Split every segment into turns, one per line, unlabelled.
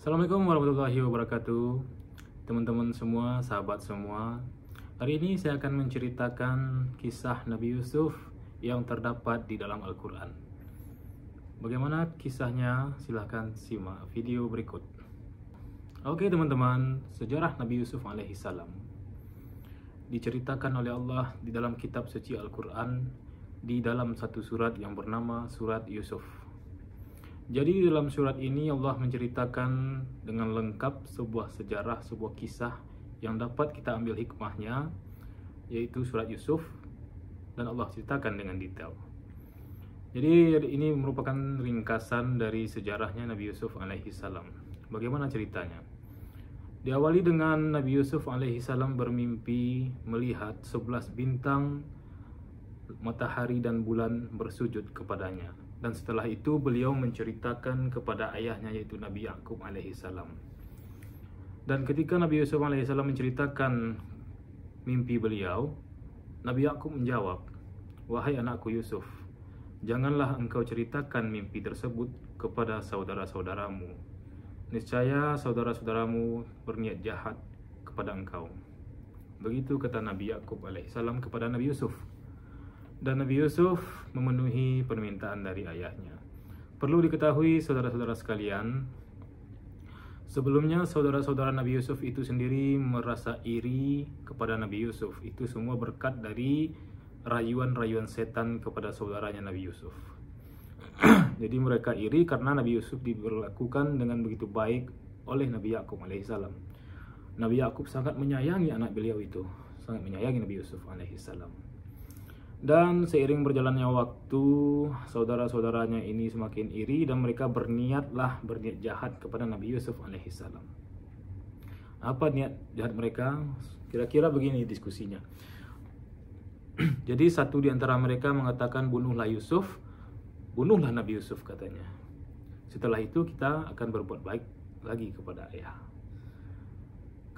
Assalamualaikum warahmatullahi wabarakatuh. Teman-teman semua, sahabat semua. Hari ini saya akan menceritakan kisah Nabi Yusuf yang terdapat di dalam Al-Quran. Bagaimana kisahnya? Silahkan simak video berikut. Oke teman-teman, sejarah Nabi Yusuf alaihissalam diceritakan oleh Allah di dalam kitab suci Al-Quran di dalam satu surat yang bernama Surat Yusuf. Jadi di dalam surat ini Allah menceritakan dengan lengkap sebuah sejarah, sebuah kisah yang dapat kita ambil hikmahnya, yaitu surat Yusuf, dan Allah ceritakan dengan detail. Jadi ini merupakan ringkasan dari sejarahnya Nabi Yusuf alaihissalam. Bagaimana ceritanya? Diawali dengan Nabi Yusuf alaihissalam bermimpi melihat 11 bintang, matahari dan bulan bersujud kepadanya. Dan setelah itu beliau menceritakan kepada ayahnya, yaitu Nabi Yakub alaihissalam. Dan ketika Nabi Yusuf alaihissalam menceritakan mimpi beliau, Nabi Yakub menjawab, "Wahai anakku Yusuf, janganlah engkau ceritakan mimpi tersebut kepada saudara-saudaramu. Niscaya saudara-saudaramu berniat jahat kepada engkau." Begitu kata Nabi Yakub alaihissalam kepada Nabi Yusuf. Dan Nabi Yusuf memenuhi permintaan dari ayahnya. Perlu diketahui saudara-saudara sekalian, sebelumnya saudara-saudara Nabi Yusuf itu sendiri merasa iri kepada Nabi Yusuf. Itu semua berkat dari rayuan-rayuan setan kepada saudaranya Nabi Yusuf. Jadi mereka iri karena Nabi Yusuf diperlakukan dengan begitu baik oleh Nabi Yakub alaihissalam. Nabi Yakub sangat menyayangi anak beliau itu, sangat menyayangi Nabi Yusuf alaihissalam. Dan seiring berjalannya waktu, saudara-saudaranya ini semakin iri dan mereka berniat jahat kepada Nabi Yusuf alaihissalam. Apa niat jahat mereka? Kira-kira begini diskusinya. Jadi satu di antara mereka mengatakan, bunuhlah Yusuf, bunuhlah Nabi Yusuf katanya. Setelah itu kita akan berbuat baik lagi kepada ayah.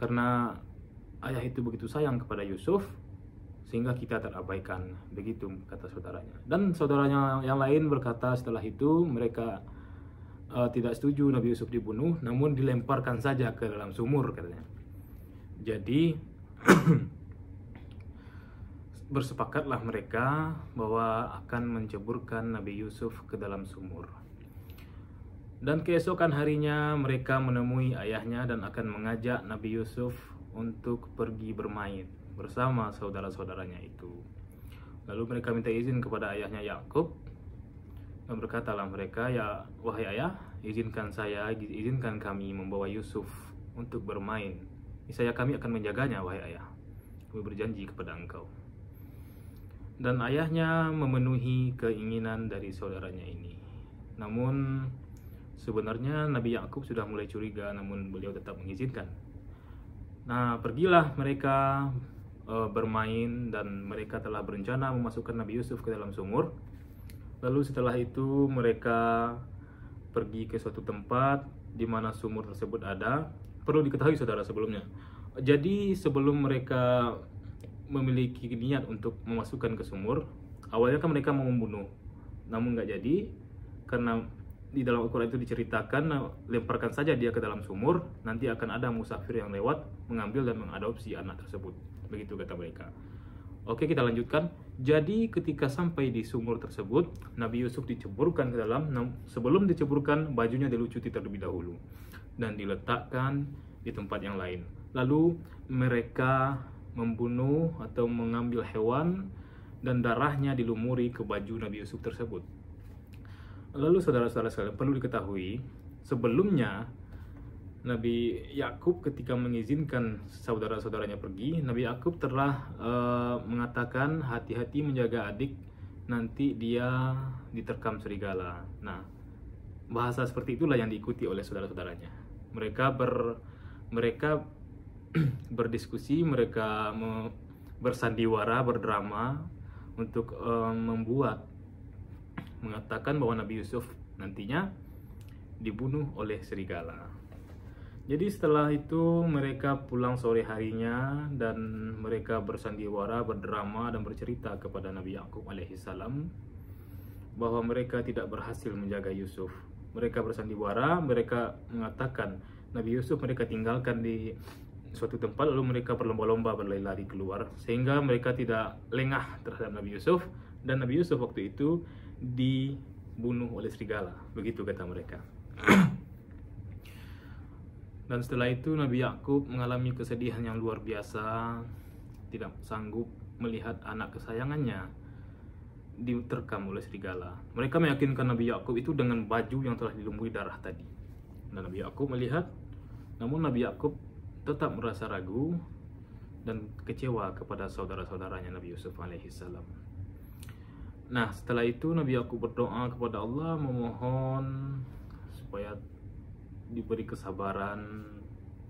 Karena ayah itu begitu sayang kepada Yusuf, sehingga kita terabaikan, begitu kata saudaranya. Dan saudaranya yang lain berkata setelah itu mereka tidak setuju Nabi Yusuf dibunuh, namun dilemparkan saja ke dalam sumur katanya. Jadi bersepakatlah mereka bahwa akan menceburkan Nabi Yusuf ke dalam sumur. Dan keesokan harinya mereka menemui ayahnya dan akan mengajak Nabi Yusuf untuk pergi bermain bersama saudara-saudaranya itu. Lalu mereka minta izin kepada ayahnya Yakub dan berkatalah mereka, "Ya wahai ayah, izinkan kami membawa Yusuf untuk bermain. Niscaya kami akan menjaganya wahai ayah. Kami berjanji kepada engkau." Dan ayahnya memenuhi keinginan dari saudaranya ini. Namun sebenarnya Nabi Yakub sudah mulai curiga, namun beliau tetap mengizinkan. Nah, pergilah mereka bermain dan mereka telah berencana memasukkan Nabi Yusuf ke dalam sumur. Lalu setelah itu mereka pergi ke suatu tempat di mana sumur tersebut ada. Perlu diketahui saudara sebelumnya. Jadi sebelum mereka memiliki niat untuk memasukkan ke sumur, awalnya kan mereka mau membunuh. Namun nggak jadi karena di dalam Al-Quran itu diceritakan, lemparkan saja dia ke dalam sumur, nanti akan ada musafir yang lewat mengambil dan mengadopsi anak tersebut. Begitu kata mereka. Oke, kita lanjutkan. Jadi ketika sampai di sumur tersebut, Nabi Yusuf diceburkan ke dalam. Sebelum diceburkan, bajunya dilucuti terlebih dahulu dan diletakkan di tempat yang lain. Lalu mereka membunuh atau mengambil hewan dan darahnya dilumuri ke baju Nabi Yusuf tersebut. Lalu saudara-saudara sekalian, perlu diketahui sebelumnya Nabi Yakub ketika mengizinkan saudara-saudaranya pergi, Nabi Yakub telah mengatakan hati-hati menjaga adik, nanti dia diterkam serigala. Nah, bahasa seperti itulah yang diikuti oleh saudara-saudaranya. Mereka berdiskusi, mereka bersandiwara, berdrama untuk mengatakan bahwa Nabi Yusuf nantinya dibunuh oleh serigala. Jadi setelah itu mereka pulang sore harinya dan mereka bersandiwara, berdrama dan bercerita kepada Nabi Yakub alaihissalam bahwa mereka tidak berhasil menjaga Yusuf. Mereka bersandiwara, mereka mengatakan Nabi Yusuf mereka tinggalkan di suatu tempat, lalu mereka berlomba-lomba berlari-lari keluar, sehingga mereka tidak lengah terhadap Nabi Yusuf, dan Nabi Yusuf waktu itu dibunuh oleh serigala, begitu kata mereka. Dan setelah itu Nabi Yakub mengalami kesedihan yang luar biasa, tidak sanggup melihat anak kesayangannya diterkam oleh serigala. Mereka meyakinkan Nabi Yakub itu dengan baju yang telah dilumbui darah tadi. Dan Nabi Yakub melihat, namun Nabi Yakub tetap merasa ragu dan kecewa kepada saudara-saudaranya Nabi Yusuf alaihissalam. Nah, setelah itu Nabi Yakub berdoa kepada Allah, memohon supaya diberi kesabaran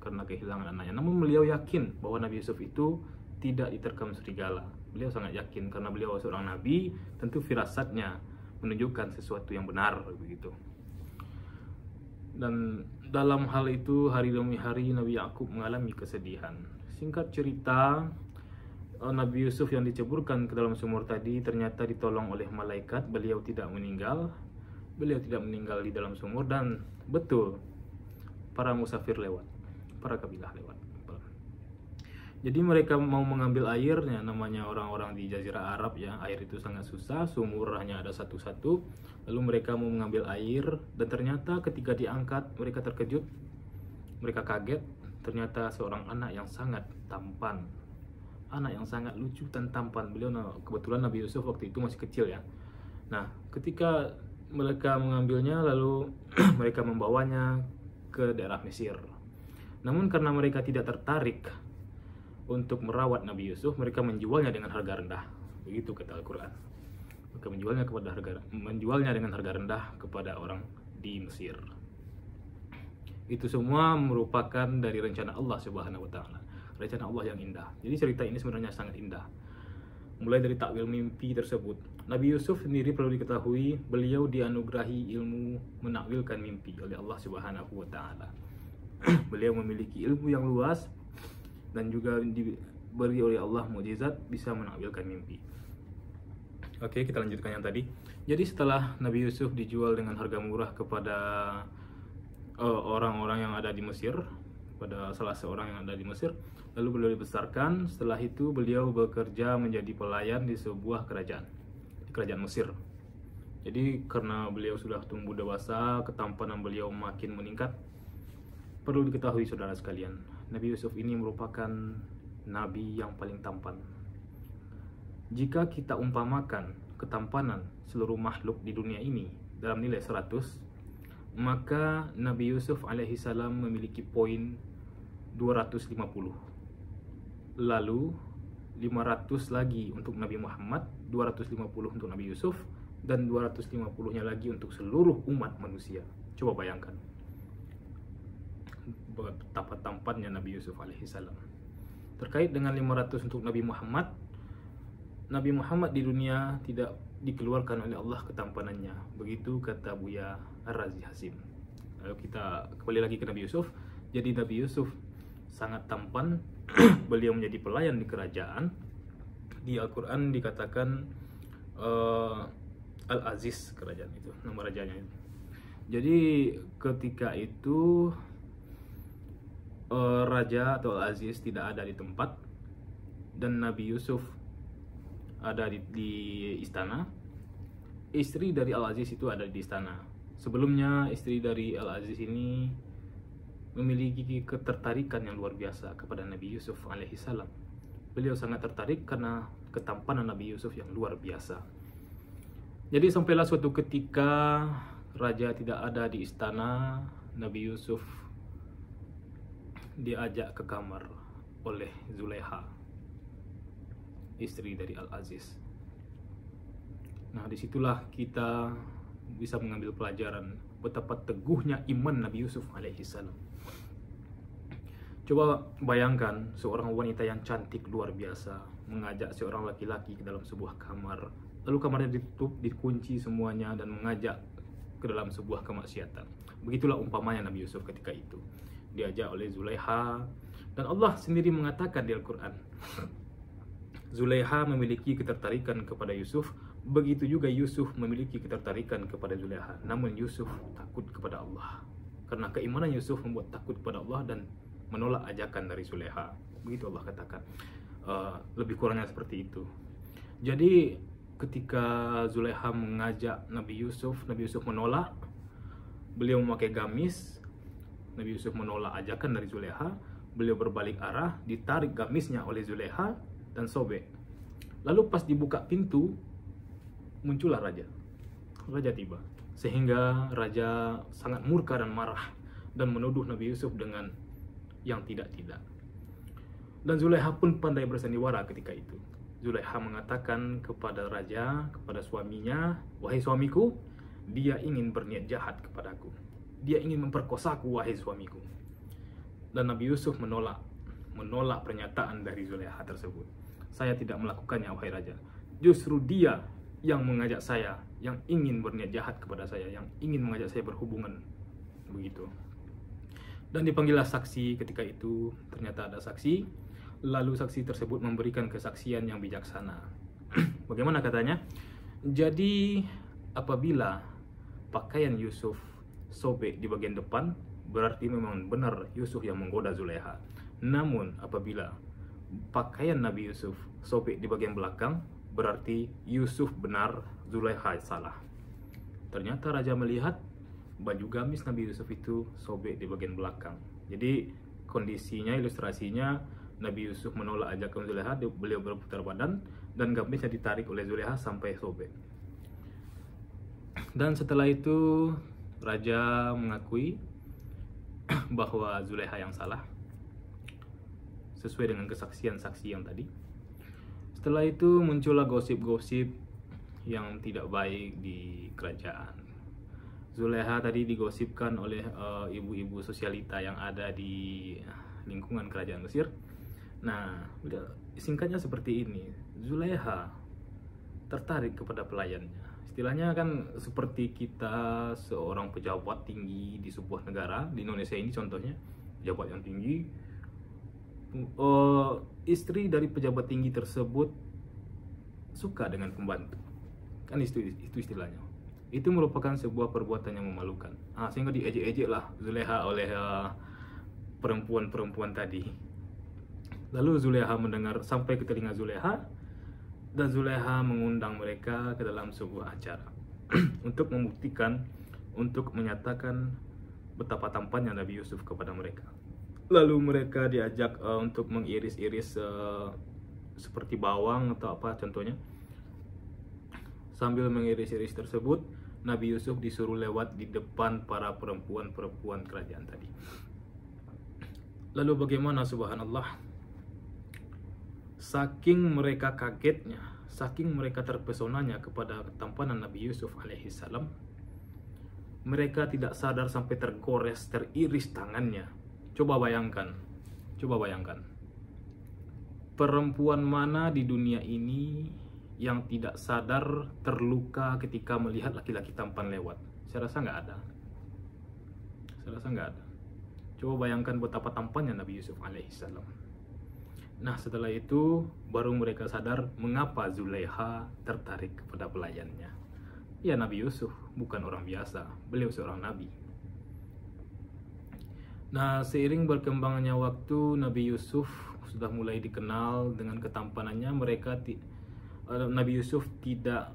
karena kehilangan anaknya. Namun beliau yakin bahwa Nabi Yusuf itu tidak diterkam serigala. Beliau sangat yakin karena beliau seorang nabi, tentu firasatnya menunjukkan sesuatu yang benar begitu. Dan dalam hal itu hari demi hari Nabi Yakub mengalami kesedihan. Singkat cerita, Nabi Yusuf yang diceburkan ke dalam sumur tadi ternyata ditolong oleh malaikat. Beliau tidak meninggal. Beliau tidak meninggal di dalam sumur, dan betul para musafir lewat, para kabilah lewat. Jadi mereka mau mengambil air, ya, namanya orang-orang di Jazirah Arab ya, air itu sangat susah, sumur hanya ada satu-satu. Lalu mereka mau mengambil air, dan ternyata ketika diangkat mereka terkejut, mereka kaget. Ternyata seorang anak yang sangat tampan, anak yang sangat lucu dan tampan. Beliau kebetulan Nabi Yusuf waktu itu masih kecil ya. Nah, ketika mereka mengambilnya, lalu mereka membawanya ke daerah Mesir. Namun karena mereka tidak tertarik untuk merawat Nabi Yusuf, mereka menjualnya dengan harga rendah. Begitu kata Al-Quran. Mereka menjualnya dengan harga rendah kepada orang di Mesir. Itu semua merupakan dari rencana Allah Subhanahu wa taala. Rencana Allah yang indah. Jadi cerita ini sebenarnya sangat indah. Mulai dari takwil mimpi tersebut. Nabi Yusuf sendiri perlu diketahui, beliau dianugerahi ilmu menakwilkan mimpi oleh Allah Subhanahu wa taala. Beliau memiliki ilmu yang luas dan juga diberi oleh Allah mukjizat bisa menakwilkan mimpi. Oke, kita lanjutkan yang tadi. Jadi setelah Nabi Yusuf dijual dengan harga murah kepada orang-orang yang ada di Mesir, pada salah seorang yang ada di Mesir, lalu beliau dibesarkan. Setelah itu beliau bekerja menjadi pelayan di sebuah kerajaan, di kerajaan Mesir. Jadi karena beliau sudah tumbuh dewasa, ketampanan beliau makin meningkat. Perlu diketahui saudara sekalian, Nabi Yusuf ini merupakan nabi yang paling tampan. Jika kita umpamakan ketampanan seluruh makhluk di dunia ini dalam nilai 100, maka Nabi Yusuf alaihissalam memiliki poin 250. Lalu 500 lagi untuk Nabi Muhammad, 250 untuk Nabi Yusuf, dan 250-nya lagi untuk seluruh umat manusia. Coba bayangkan betapa tampannya Nabi Yusuf alaihissalam. Terkait dengan 500 untuk Nabi Muhammad di dunia tidak dikeluarkan oleh Allah ketampanannya. Begitu kata Buya Ar-Razi Hasim. Lalu kita kembali lagi ke Nabi Yusuf. Jadi Nabi Yusuf sangat tampan. Beliau menjadi pelayan di kerajaan. Di Al-Quran dikatakan Al-Aziz kerajaan itu, nama rajanya itu. Jadi ketika itu Raja atau Al-Aziz tidak ada di tempat, dan Nabi Yusuf ada di istana. Istri dari Al-Aziz itu ada di istana. Sebelumnya istri dari Al-Aziz ini memiliki ketertarikan yang luar biasa kepada Nabi Yusuf alaihissalam. Beliau sangat tertarik karena ketampanan Nabi Yusuf yang luar biasa. Jadi sampailah suatu ketika raja tidak ada di istana, Nabi Yusuf diajak ke kamar oleh Zulaiha, istri dari Al-Aziz. Nah, disitulah kita bisa mengambil pelajaran betapa teguhnya iman Nabi Yusuf alaihissalam. Coba bayangkan seorang wanita yang cantik luar biasa mengajak seorang laki-laki ke dalam sebuah kamar, lalu kamarnya ditutup, dikunci semuanya, dan mengajak ke dalam sebuah kemaksiatan. Begitulah umpamanya Nabi Yusuf ketika itu diajak oleh Zulaiha, dan Allah sendiri mengatakan di Al-Quran, Zulaiha memiliki ketertarikan kepada Yusuf, begitu juga Yusuf memiliki ketertarikan kepada Zulaiha. Namun Yusuf takut kepada Allah, karena keimanan Yusuf membuat takut kepada Allah dan menolak ajakan dari Zulekha. Begitu Allah katakan. Lebih kurangnya seperti itu. Jadi ketika Zulekha mengajak Nabi Yusuf menolak. Beliau memakai gamis. Nabi Yusuf menolak ajakan dari Zulekha. Beliau berbalik arah, ditarik gamisnya oleh Zulekha dan sobek. Lalu pas dibuka pintu, muncullah raja. Raja tiba. Sehingga raja sangat murka dan marah dan menuduh Nabi Yusuf dengan yang tidak-tidak. Dan Zulekha pun pandai bersandiwara ketika itu. Zulekha mengatakan kepada raja, kepada suaminya, "Wahai suamiku, dia ingin berniat jahat kepadaku. Dia ingin memperkosaku, wahai suamiku." Dan Nabi Yusuf menolak pernyataan dari Zulekha tersebut. "Saya tidak melakukannya, wahai raja. Justru dia yang mengajak saya, yang ingin berniat jahat kepada saya, yang ingin mengajak saya berhubungan." Begitu. Dan dipanggillah saksi ketika itu. Ternyata ada saksi. Lalu saksi tersebut memberikan kesaksian yang bijaksana. Bagaimana katanya? Jadi apabila pakaian Yusuf sobek di bagian depan, berarti memang benar Yusuf yang menggoda Zulekha. Namun apabila pakaian Nabi Yusuf sobek di bagian belakang, berarti Yusuf benar, Zulekha salah. Ternyata raja melihat baju gamis Nabi Yusuf itu sobek di bagian belakang. Jadi kondisinya, ilustrasinya, Nabi Yusuf menolak ajakan Zulekha, beliau berputar badan dan gamisnya ditarik oleh Zulekha sampai sobek. Dan setelah itu raja mengakui bahwa Zulekha yang salah sesuai dengan kesaksian saksi yang tadi. Setelah itu muncullah gosip-gosip yang tidak baik di kerajaan. Zulekha tadi digosipkan oleh ibu-ibu sosialita yang ada di lingkungan kerajaan Mesir. Nah, singkatnya seperti ini. Zulekha tertarik kepada pelayannya. Istilahnya kan seperti kita seorang pejabat tinggi di sebuah negara, di Indonesia ini contohnya, pejabat yang tinggi, istri dari pejabat tinggi tersebut suka dengan pembantu. Kan itu istilahnya. Itu merupakan sebuah perbuatan yang memalukan. Sehingga diejek-ejek lah Zulekha oleh perempuan-perempuan tadi. Lalu Zulekha mendengar sampai ke telinga Zulekha, dan Zulekha mengundang mereka ke dalam sebuah acara untuk membuktikan, untuk menyatakan betapa tampannya Nabi Yusuf kepada mereka. Lalu mereka diajak untuk mengiris-iris seperti bawang atau apa contohnya. Sambil mengiris-iris tersebut, Nabi Yusuf disuruh lewat di depan para perempuan-perempuan kerajaan tadi. Lalu bagaimana, subhanallah, saking mereka kagetnya, saking mereka terpesonanya kepada ketampanan Nabi Yusuf alaihissalam, mereka tidak sadar sampai tergores, teriris tangannya. Coba bayangkan, perempuan mana di dunia ini yang tidak sadar terluka ketika melihat laki-laki tampan lewat? Saya rasa nggak ada. Coba bayangkan betapa tampannya Nabi Yusuf alaihissalam. Nah, setelah itu baru mereka sadar mengapa Zulekha tertarik kepada pelayannya. Ya, Nabi Yusuf bukan orang biasa, beliau seorang nabi. Nah, seiring berkembangnya waktu, Nabi Yusuf sudah mulai dikenal dengan ketampanannya. Nabi Yusuf tidak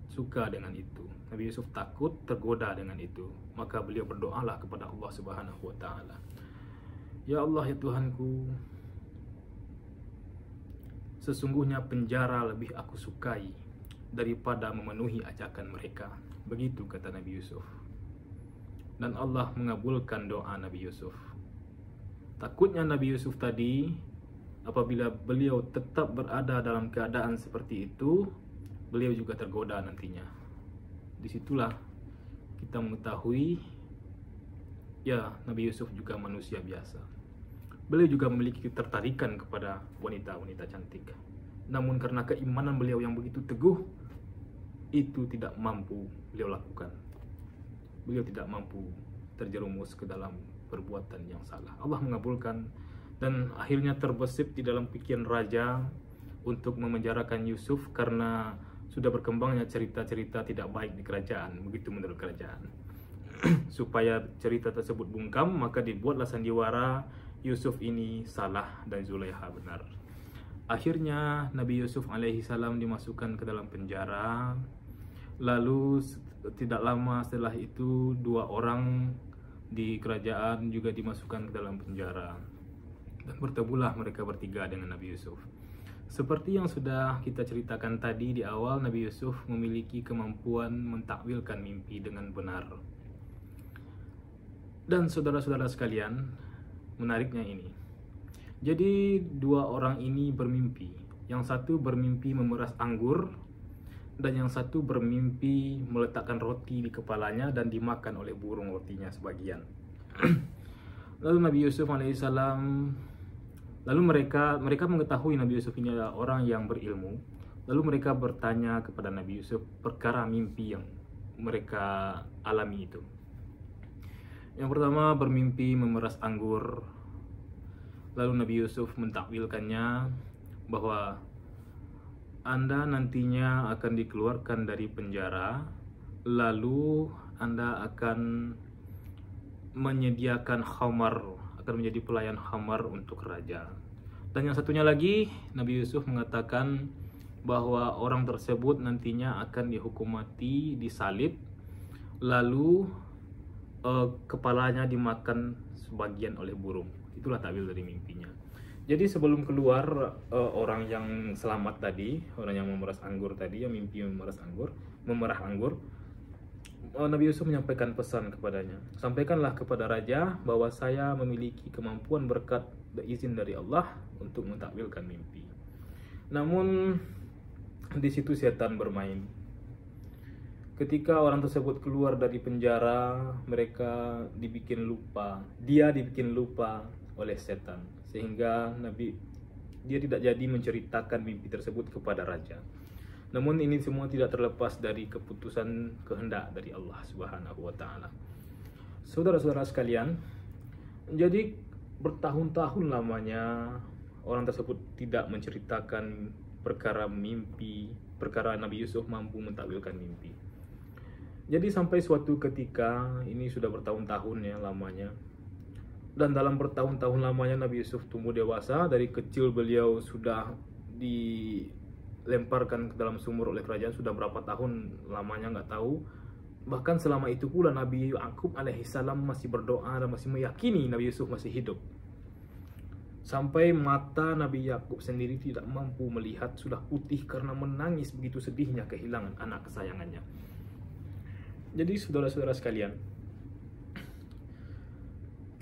suka dengan itu. Nabi Yusuf takut, tergoda dengan itu. Maka beliau berdoalah kepada Allah Subhanahu wa taala. Ya Allah, ya Tuhanku, sesungguhnya penjara lebih aku sukai daripada memenuhi ajakan mereka. Begitu kata Nabi Yusuf. Dan Allah mengabulkan doa Nabi Yusuf. Takutnya Nabi Yusuf tadi, apabila beliau tetap berada dalam keadaan seperti itu, beliau juga tergoda nantinya. Disitulah kita mengetahui, ya, Nabi Yusuf juga manusia biasa. Beliau juga memiliki ketertarikan kepada wanita-wanita cantik. Namun karena keimanan beliau yang begitu teguh, itu tidak mampu beliau lakukan. Beliau tidak mampu terjerumus ke dalam perbuatan yang salah. Allah mengabulkan, dan akhirnya terbesit di dalam pikiran raja untuk memenjarakan Yusuf karena sudah berkembangnya cerita-cerita tidak baik di kerajaan. Begitu menurut kerajaan. supaya cerita tersebut bungkam, maka dibuatlah sandiwara Yusuf ini salah dan Zulaikha benar. Akhirnya Nabi Yusuf alaihi salam dimasukkan ke dalam penjara. Lalu tidak lama setelah itu 2 orang di kerajaan juga dimasukkan ke dalam penjara. Dan bertemulah mereka bertiga dengan Nabi Yusuf. Seperti yang sudah kita ceritakan tadi di awal, Nabi Yusuf memiliki kemampuan mentakwilkan mimpi dengan benar. Dan saudara-saudara sekalian, menariknya ini. Jadi 2 orang ini bermimpi. Yang satu bermimpi memeras anggur, dan yang satu bermimpi meletakkan roti di kepalanya dan dimakan oleh burung rotinya sebagian. Lalu Nabi Yusuf alaihissalam, lalu mereka mengetahui Nabi Yusuf ini adalah orang yang berilmu. Lalu mereka bertanya kepada Nabi Yusuf perkara mimpi yang mereka alami itu. Yang pertama bermimpi memeras anggur. Lalu Nabi Yusuf mentakwilkannya bahwa Anda nantinya akan dikeluarkan dari penjara, lalu Anda akan menyediakan khamar, akan menjadi pelayan khamar untuk raja. Dan yang satunya lagi, Nabi Yusuf mengatakan bahwa orang tersebut nantinya akan dihukum mati, disalib, lalu kepalanya dimakan sebagian oleh burung. Itulah takwil dari mimpinya. Jadi sebelum keluar orang yang selamat tadi, orang yang memeras anggur tadi, yang mimpi memerah anggur, Nabi Yusuf menyampaikan pesan kepadanya. Sampaikanlah kepada raja bahwa saya memiliki kemampuan berkat izin dari Allah untuk mentakwilkan mimpi. Namun di situ setan bermain. Ketika orang tersebut keluar dari penjara, dia dibikin lupa oleh setan, sehingga dia tidak jadi menceritakan mimpi tersebut kepada raja. Namun ini semua tidak terlepas dari keputusan kehendak dari Allah Subhanahu wa taala. Saudara-saudara sekalian, jadi bertahun-tahun lamanya orang tersebut tidak menceritakan perkara mimpi, perkara Nabi Yusuf mampu mentakwilkan mimpi. Jadi sampai suatu ketika, ini sudah bertahun-tahun ya lamanya, dan dalam bertahun-tahun lamanya Nabi Yusuf tumbuh dewasa. Dari kecil beliau sudah dilemparkan ke dalam sumur oleh kerajaan, sudah berapa tahun lamanya nggak tahu. Bahkan selama itu pula Nabi Yakub alaihissalam masih berdoa dan masih meyakini Nabi Yusuf masih hidup. Sampai mata Nabi Yakub sendiri tidak mampu melihat, sudah putih karena menangis begitu sedihnya kehilangan anak kesayangannya. Jadi saudara-saudara sekalian,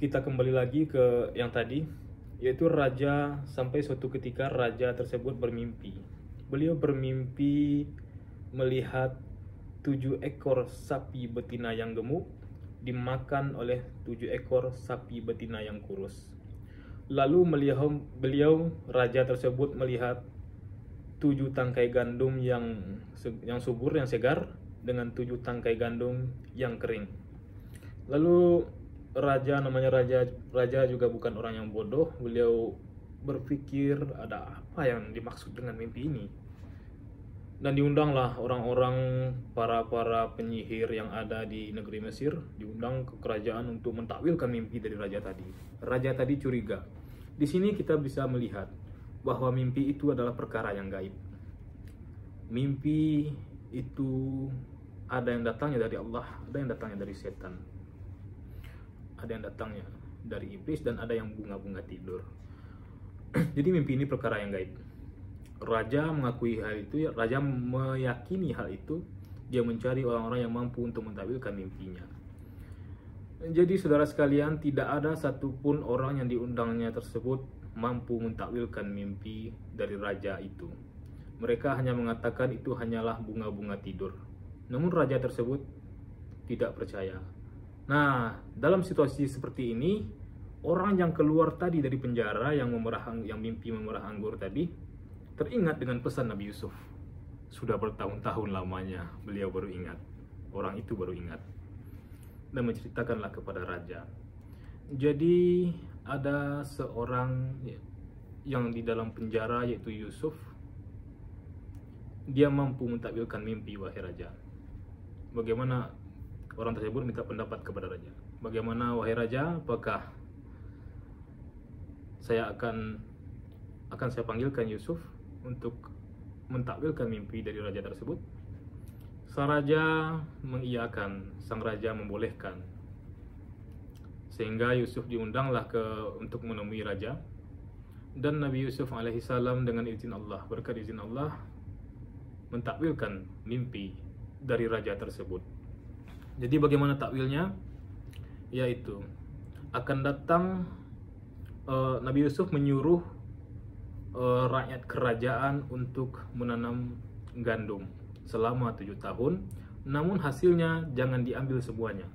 kita kembali lagi ke yang tadi, yaitu raja. Sampai suatu ketika raja tersebut bermimpi. Beliau bermimpi melihat 7 ekor sapi betina yang gemuk dimakan oleh 7 ekor sapi betina yang kurus. Lalu raja tersebut melihat 7 tangkai gandum yang subur, yang segar, dengan 7 tangkai gandum yang kering. Lalu raja juga bukan orang yang bodoh. Beliau berpikir ada apa yang dimaksud dengan mimpi ini. Dan diundanglah orang-orang para penyihir yang ada di negeri Mesir, diundang ke kerajaan untuk mentakwilkan mimpi dari raja tadi. Raja tadi curiga. Di sini kita bisa melihat bahwa mimpi itu adalah perkara yang gaib. Mimpi itu ada yang datangnya dari Allah, ada yang datangnya dari setan, ada yang datangnya dari iblis, dan ada yang bunga-bunga tidur. Jadi mimpi ini perkara yang gaib. Raja mengakui hal itu, raja meyakini hal itu. Dia mencari orang-orang yang mampu untuk mentakwilkan mimpinya. Jadi saudara sekalian, tidak ada satupun orang yang diundangnya tersebut mampu mentakwilkan mimpi dari raja itu. Mereka hanya mengatakan itu hanyalah bunga-bunga tidur. Namun raja tersebut tidak percaya. Nah, dalam situasi seperti ini, orang yang keluar tadi dari penjara yang mimpi memerah anggur tadi, teringat dengan pesan Nabi Yusuf. Sudah bertahun-tahun lamanya beliau baru ingat. Orang itu baru ingat. Dan menceritakanlah kepada raja. Jadi ada seorang yang di dalam penjara, yaitu Yusuf. Dia mampu mentakwilkan mimpi, wahai raja. Bagaimana orang tersebut minta pendapat kepada raja. Bagaimana wahai raja, apakah saya akan saya panggilkan Yusuf untuk mentakwilkan mimpi dari raja tersebut? Sang raja mengiyakan, sang raja membolehkan. Sehingga Yusuf diundanglah untuk menemui raja. Dan Nabi Yusuf alaihissalam dengan izin Allah, berkat izin Allah, mentakwilkan mimpi dari raja tersebut. Jadi bagaimana takwilnya? Yaitu akan datang Nabi Yusuf menyuruh rakyat kerajaan untuk menanam gandum selama 7 tahun, namun hasilnya jangan diambil semuanya.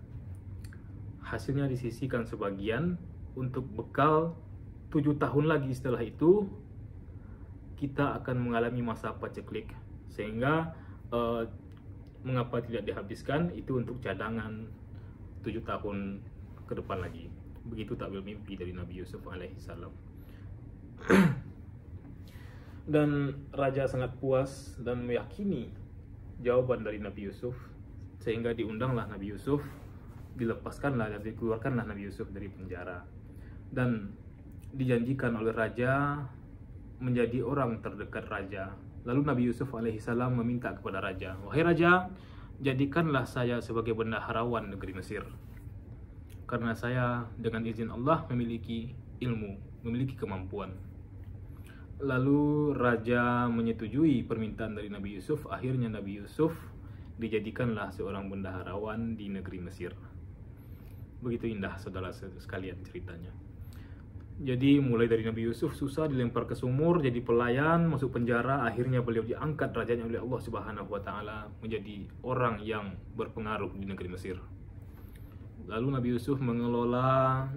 Hasilnya disisihkan sebagian untuk bekal 7 tahun lagi. Setelah itu kita akan mengalami masa paceklik, sehingga mengapa tidak dihabiskan, itu untuk cadangan 7 tahun ke depan lagi. Begitu takwil mimpi dari Nabi Yusuf alaihissalam. Dan raja sangat puas dan meyakini jawaban dari Nabi Yusuf, sehingga diundanglah Nabi Yusuf, dilepaskanlah dan dikeluarkanlah Nabi Yusuf dari penjara, dan dijanjikan oleh raja menjadi orang terdekat raja. Lalu Nabi Yusuf alaihissalam meminta kepada raja, wahai raja, jadikanlah saya sebagai bendaharawan negeri Mesir, karena saya dengan izin Allah memiliki ilmu, memiliki kemampuan. Lalu raja menyetujui permintaan dari Nabi Yusuf. Akhirnya Nabi Yusuf dijadikanlah seorang bendaharawan di negeri Mesir. Begitu indah saudara sekalian ceritanya. Jadi mulai dari Nabi Yusuf susah, dilempar ke sumur, jadi pelayan, masuk penjara, akhirnya beliau diangkat derajatnya oleh Allah Subhanahu wa taala menjadi orang yang berpengaruh di negeri Mesir. Lalu Nabi Yusuf mengelola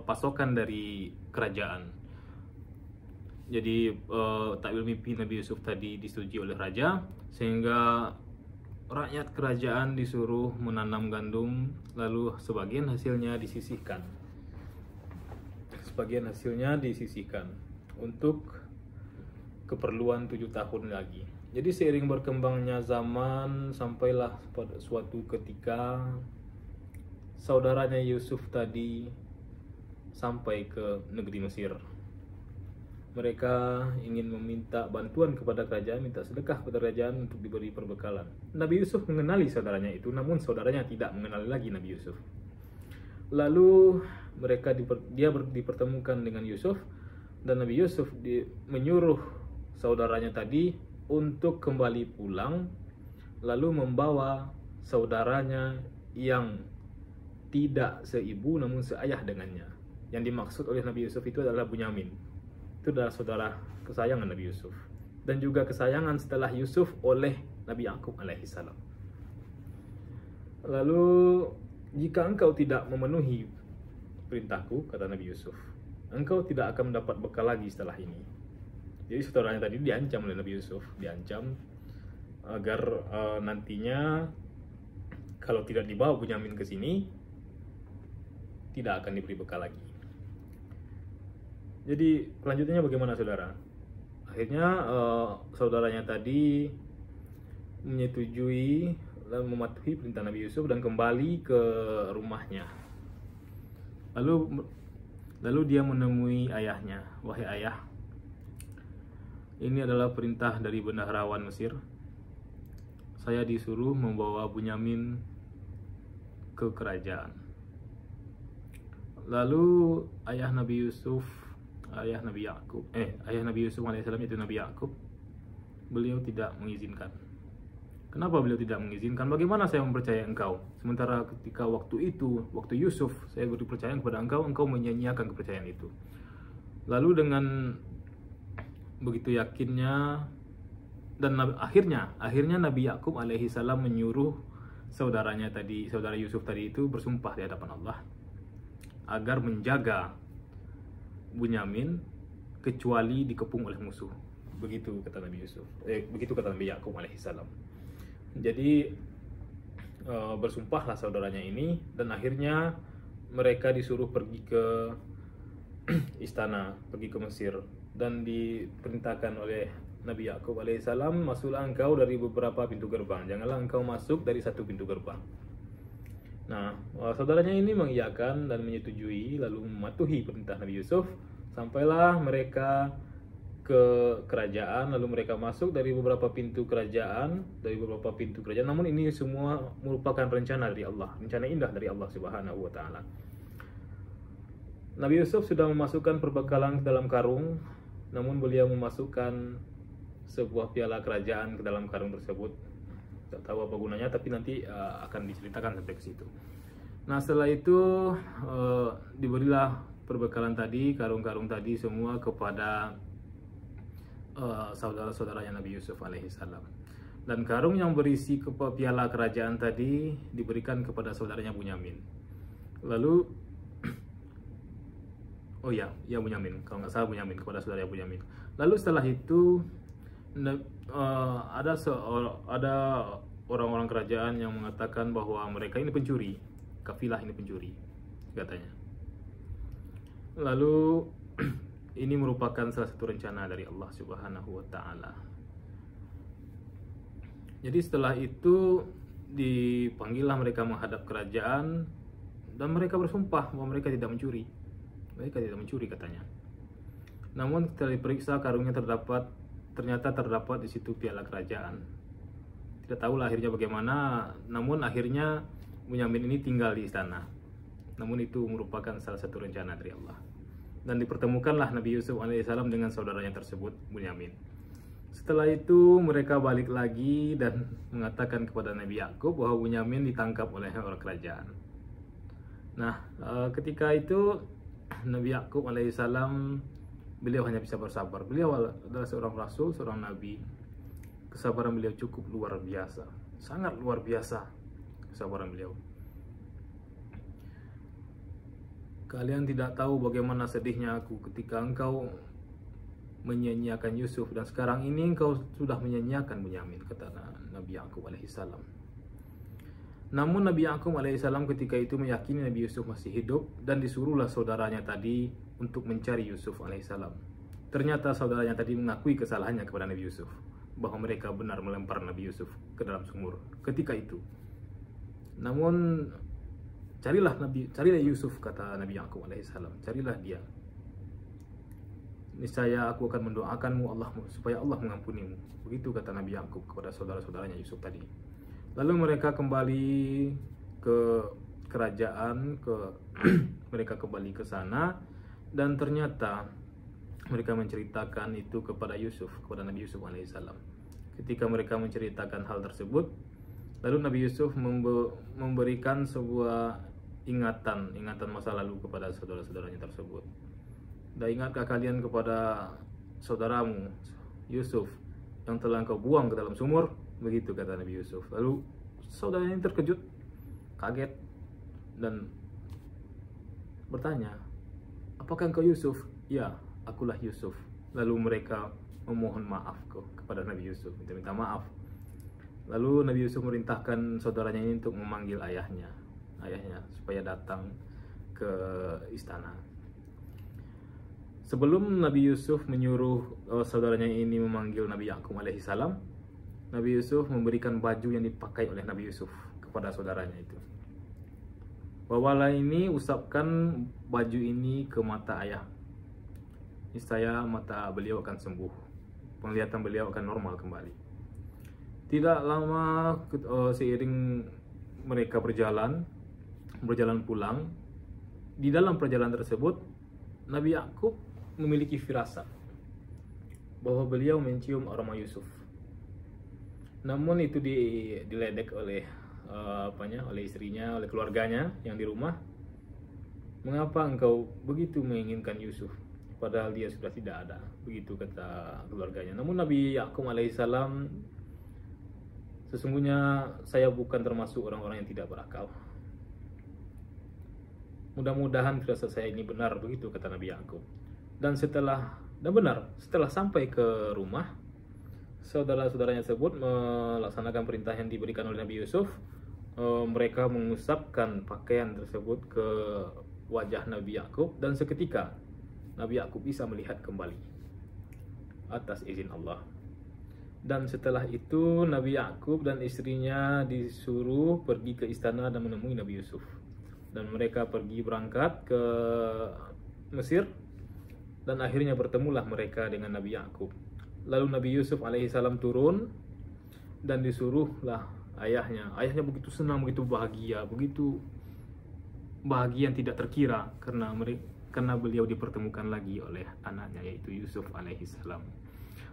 pasokan dari kerajaan. Jadi takwil mimpi Nabi Yusuf tadi disetujui oleh raja, sehingga rakyat kerajaan disuruh menanam gandum, lalu sebagian hasilnya disisihkan. Sebagian hasilnya disisihkan untuk keperluan 7 tahun lagi. Jadi seiring berkembangnya zaman, sampailah pada suatu ketika saudaranya Yusuf tadi sampai ke negeri Mesir. Mereka ingin meminta bantuan kepada kerajaan, minta sedekah kepada kerajaan untuk diberi perbekalan. Nabi Yusuf mengenali saudaranya itu, namun saudaranya tidak mengenali lagi Nabi Yusuf. Lalu dia dipertemukan dengan Yusuf, dan Nabi Yusuf menyuruh saudaranya tadi untuk kembali pulang, lalu membawa saudaranya yang tidak seibu namun seayah dengannya. Yang dimaksud oleh Nabi Yusuf itu adalah Bunyamin. Itu adalah saudara kesayangan Nabi Yusuf, dan juga kesayangan setelah Yusuf oleh Nabi Yakub alaihissalam. Lalu, jika engkau tidak memenuhi perintahku, kata Nabi Yusuf, engkau tidak akan mendapat bekal lagi setelah ini. Jadi saudaranya tadi diancam oleh Nabi Yusuf, diancam agar nantinya kalau tidak dibawa Bunyamin ke sini, tidak akan diberi bekal lagi. Jadi kelanjutannya bagaimana saudara? Akhirnya saudaranya tadi menyetujui dan mematuhi perintah Nabi Yusuf dan kembali ke rumahnya. Lalu dia menemui ayahnya. Wahai ayah, ini adalah perintah dari bendaharawan Mesir. Saya disuruh membawa Bunyamin ke kerajaan. Lalu ayah Nabi Yusuf alaihissalam, itu Nabi Yakub, beliau tidak mengizinkan. Kenapa beliau tidak mengizinkan? Bagaimana saya mempercayai engkau? Sementara ketika waktu Yusuf, saya beri percaya kepada engkau menyanyiakan kepercayaan itu. Lalu dengan begitu yakinnya, dan akhirnya Nabi Yakub alaihissalam menyuruh saudara Yusuf tadi itu bersumpah di hadapan Allah agar menjaga Bunyamin kecuali dikepung oleh musuh. Begitu kata Nabi Yakub alaihissalam. Jadi bersumpahlah saudaranya ini, dan akhirnya mereka disuruh pergi ke istana, pergi ke Mesir, dan diperintahkan oleh Nabi Yakub alaihissalam, masuklah engkau dari beberapa pintu gerbang, janganlah engkau masuk dari satu pintu gerbang. Nah, saudaranya ini mengiyakan dan menyetujui, lalu mematuhi perintah Nabi Yusuf. Sampailah mereka ke kerajaan, lalu mereka masuk dari beberapa pintu kerajaan, namun ini semua merupakan rencana dari Allah, rencana indah dari Allah Subhanahu wa taala. Nabi Yusuf sudah memasukkan perbekalan ke dalam karung, namun beliau memasukkan sebuah piala kerajaan ke dalam karung tersebut. Tidak tahu apa gunanya, tapi nanti akan diceritakan sampai ke situ. Nah, setelah itu diberilah perbekalan tadi, karung-karung tadi semua kepada saudara-saudaranya Nabi Yusuf alaihissalam. Dan karung yang berisi piala kerajaan tadi diberikan kepada saudaranya Bunyamin. Lalu Bunyamin, kalau nggak salah Bunyamin, kepada saudara Bunyamin. Lalu setelah itu ada orang-orang kerajaan yang mengatakan bahwa mereka ini pencuri, kafilah ini pencuri, katanya. Lalu ini merupakan salah satu rencana dari Allah Subhanahu wa taala. Jadi setelah itu dipanggillah mereka menghadap kerajaan dan mereka bersumpah bahwa mereka tidak mencuri. Mereka tidak mencuri, katanya. Namun setelah diperiksa, karungnya ternyata terdapat di situ piala kerajaan. Tidak tahulah akhirnya bagaimana, namun akhirnya Bunyamin ini tinggal di istana. Namun itu merupakan salah satu rencana dari Allah. Dan dipertemukanlah Nabi Yusuf alaihissalam dengan saudaranya tersebut, Bunyamin. Setelah itu mereka balik lagi dan mengatakan kepada Nabi Yakub bahwa Bunyamin ditangkap oleh orang kerajaan. Nah, ketika itu Nabi Yakub alaihissalam, beliau hanya bisa bersabar. Beliau adalah seorang rasul, seorang nabi. Kesabaran beliau cukup luar biasa, sangat luar biasa kesabaran beliau. Kalian tidak tahu bagaimana sedihnya aku ketika engkau menyia-nyiakan Yusuf, dan sekarang ini engkau sudah menyia-nyiakan Bunyamin, kata Nabi Yakub alaihissalam. Namun Nabi Yakub alaihissalam ketika itu meyakini Nabi Yusuf masih hidup, dan disuruhlah saudaranya tadi untuk mencari Yusuf alaihissalam. Ternyata saudaranya tadi mengakui kesalahannya kepada Nabi Yusuf, bahwa mereka benar melempar Nabi Yusuf ke dalam sumur ketika itu. Namun carilah Yusuf, kata Nabi Yakub alaihissalam, carilah dia. Niscaya aku akan mendoakanmu supaya Allah mengampunimu. Begitu kata Nabi Yakub kepada saudara-saudaranya Yusuf tadi. Lalu mereka kembali ke kerajaan, mereka kembali ke sana, dan ternyata mereka menceritakan itu kepada Yusuf, kepada Nabi Yusuf alaihissalam. Ketika mereka menceritakan hal tersebut, lalu Nabi Yusuf memberikan sebuah ingatan masa lalu kepada saudara-saudaranya tersebut. Dan ingatkah kalian kepada saudaramu Yusuf yang telah engkau buang ke dalam sumur? Begitu kata Nabi Yusuf. Lalu saudaranya ini terkejut, kaget, dan bertanya, apakah engkau Yusuf? Ya, akulah Yusuf. Lalu mereka memohon maaf kepada Nabi Yusuf, minta maaf. Lalu Nabi Yusuf merintahkan saudaranya ini untuk memanggil ayahnya supaya datang ke istana. Sebelum Nabi Yusuf menyuruh saudaranya ini memanggil Nabi Yakub alaihissalam, Nabi Yusuf memberikan baju yang dipakai oleh Nabi Yusuf kepada saudaranya itu. Bawalah ini, usapkan baju ini ke mata ayah. Niscaya mata beliau akan sembuh, penglihatan beliau akan normal kembali. Tidak lama seiring mereka berjalan pulang, di dalam perjalanan tersebut Nabi Yakub memiliki firasat bahwa beliau mencium aroma Yusuf. Namun itu diledek oleh oleh istrinya, oleh keluarganya yang di rumah. Mengapa engkau begitu menginginkan Yusuf, padahal dia sudah tidak ada? Begitu kata keluarganya. Namun Nabi Yakub alaihissalam, sesungguhnya saya bukan termasuk orang-orang yang tidak berakal. Mudah-mudahan firasat saya ini benar, begitu kata Nabi Yakub. Dan benar, setelah sampai ke rumah, saudara-saudaranya tersebut melaksanakan perintah yang diberikan oleh Nabi Yusuf. Mereka mengusapkan pakaian tersebut ke wajah Nabi Yakub, dan seketika Nabi Yakub bisa melihat kembali atas izin Allah. Dan setelah itu Nabi Yakub dan istrinya disuruh pergi ke istana dan menemui Nabi Yusuf. Dan mereka pergi berangkat ke Mesir, dan akhirnya bertemulah mereka dengan Nabi Yakub. Lalu Nabi Yusuf alaihissalam turun dan disuruhlah ayahnya. Ayahnya begitu senang, begitu bahagia yang tidak terkira karena beliau dipertemukan lagi oleh anaknya, yaitu Yusuf alaihissalam.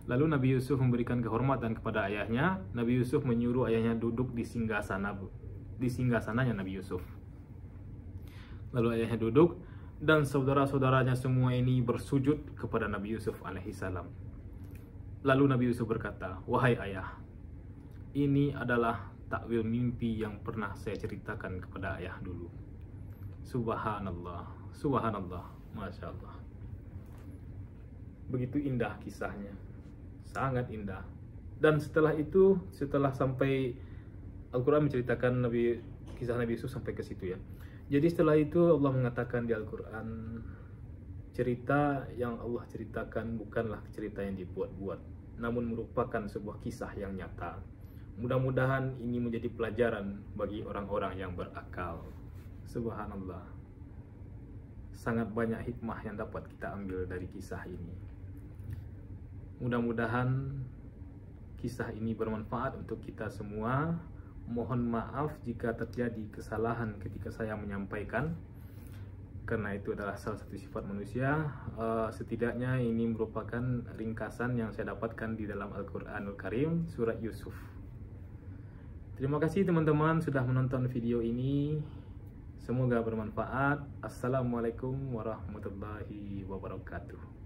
Lalu Nabi Yusuf memberikan kehormatan kepada ayahnya. Nabi Yusuf menyuruh ayahnya duduk di singgasananya Nabi Yusuf. Lalu ayahnya duduk dan saudara-saudaranya semua ini bersujud kepada Nabi Yusuf alaihissalam. Lalu Nabi Yusuf berkata, "Wahai ayah, ini adalah takwil mimpi yang pernah saya ceritakan kepada ayah dulu." Subhanallah, subhanallah, masya Allah. Begitu indah kisahnya, sangat indah. Dan setelah itu, setelah sampai Al-Quran menceritakan kisah Nabi Yusuf sampai ke situ ya. Jadi setelah itu Allah mengatakan di Al-Quran, cerita yang Allah ceritakan bukanlah cerita yang dibuat-buat, namun merupakan sebuah kisah yang nyata. Mudah-mudahan ini menjadi pelajaran bagi orang-orang yang berakal. Subhanallah, sangat banyak hikmah yang dapat kita ambil dari kisah ini. Mudah-mudahan kisah ini bermanfaat untuk kita semua. Mohon maaf jika terjadi kesalahan ketika saya menyampaikan, karena itu adalah salah satu sifat manusia. Setidaknya ini merupakan ringkasan yang saya dapatkan di dalam Al-Quranul Karim, surat Yusuf. Terima kasih teman-teman sudah menonton video ini. Semoga bermanfaat. Assalamualaikum warahmatullahi wabarakatuh.